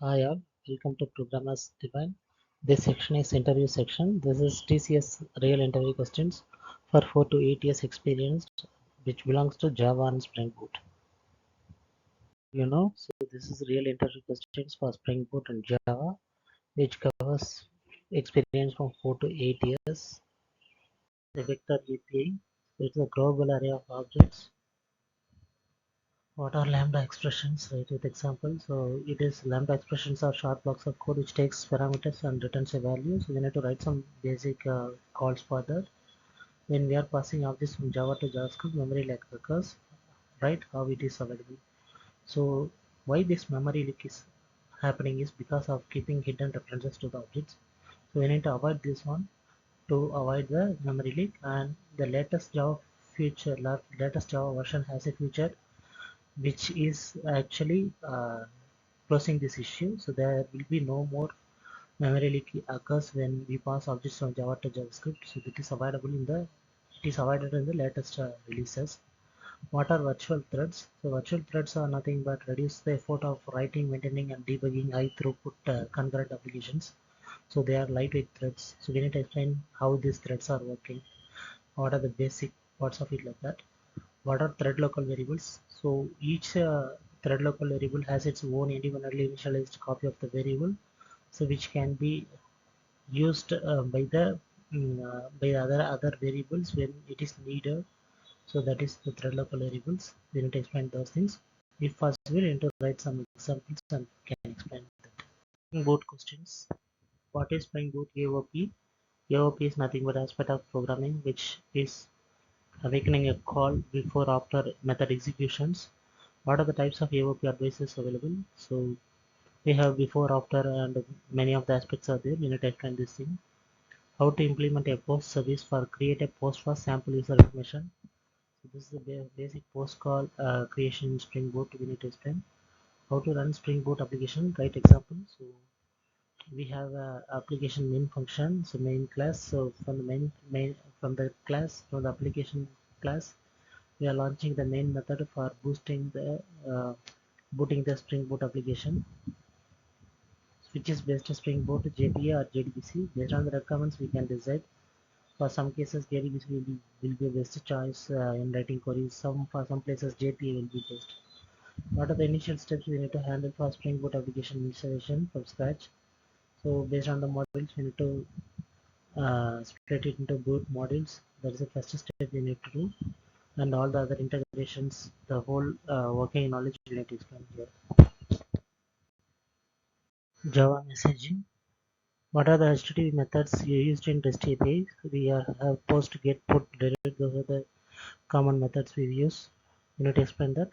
Hi all, welcome to Programmers Divine. This section is interview section. This is TCS real interview questions for 4 to 8 years experience, which belongs to Java and Spring Boot. So this is real interview questions for Spring Boot and Java, which covers experience from 4 to 8 years. The vector API, it's a global array of objects. What are lambda expressions? Right, with example. So it is lambda expressions are short blocks of code which takes parameters and returns a value. So we need to write some basic calls for that. When we are passing objects from Java to JavaScript, memory leak occurs. Right, how it is available. So why this memory leak is happening is because of keeping hidden references to the objects. So we need to avoid this one to avoid the memory leak. And the latest latest Java version has a feature which is actually closing this issue. So there will be no more memory leak occurs when we pass objects from Java to JavaScript. So it is avoided in the latest releases. What are virtual threads? So virtual threads are nothing but reduce the effort of writing, maintaining, and debugging high throughput concurrent applications. So they are lightweight threads. So we need to explain how these threads are working. What are the basic parts of it like that. What are thread local variables? So each thread local variable has its own independently initialized copy of the variable, so which can be used by other variables when it is needed. So that is the thread local variables. We need to explain those things. If possible, we need to write some examples and can explain that. Spring Boot questions. What is Spring Boot AOP? AOP is nothing but aspect of programming which is awakening a call before after method executions. What are the types of AOP advices available? So we have before, after, and many of the aspects are there. We need to explain this thing. How to implement a post service for create a post for sample user information. So this is the basic post call creation in Spring Boot. We need to explain how to run Spring Boot application. Write example. So we have a application main function. So main class. So from the from the application class, we are launching the main method for booting the Spring Boot application, which is based on Spring Boot JPA or JDBC. Based on the requirements, we can decide. For some cases, JDBC will be a best choice in writing queries. For some places, JPA will be best. What are the initial steps we need to handle for Spring Boot application installation from scratch? So based on the modules, we need to split it into boot modules. That is the first step we need to do, and all the other integrations, the whole working knowledge we need to explain here. Java messaging. What are the HTTP methods used in REST APIs? We have post, get, put, delete. Those are the common methods we use. We need to explain that.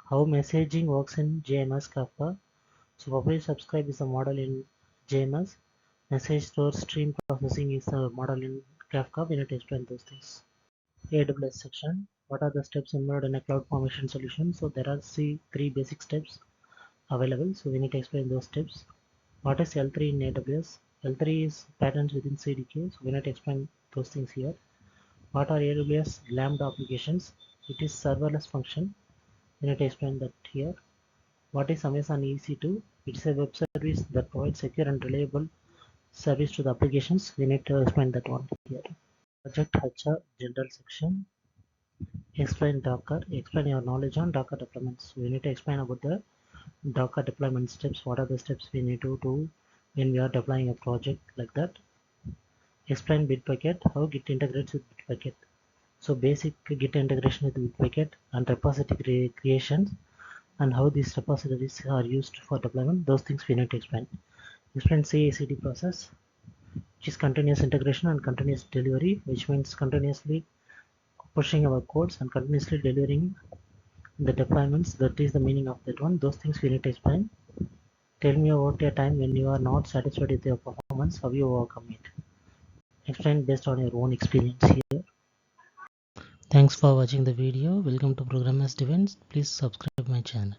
How messaging works in JMS Kafka. So publish subscribe is a model in JMS. Message store stream processing is a model in Kafka. We need to explain those things. AWS section. What are the steps involved in a cloud formation solution? So there are three basic steps available. So we need to explain those steps. What is L3 in AWS? L3 is patterns within CDK. So we need to explain those things here. What are AWS Lambda applications? It is serverless function. We need to explain that here. What is Amazon EC2? It's a web service that provides secure and reliable service to the applications. We need to explain that one here. Project HR general section. Explain Docker. Explain your knowledge on Docker deployments. We need to explain about the Docker deployment steps. What are the steps we need to do when we are deploying a project like that? Explain Bitbucket, how Git integrates with Bitbucket. So basic Git integration with Bitbucket and repository creations, and how these repositories are used for deployment. Those things we need to explain. Explain CI/CD process, which is continuous integration and continuous delivery, which means continuously pushing our codes and continuously delivering the deployments. That is the meaning of that one. Those things we need to explain. Tell me about a time when you are not satisfied with your performance, how you overcome it. Explain based on your own experience here. Thanks for watching the video. Welcome to Programmers Events. Please subscribe my channel.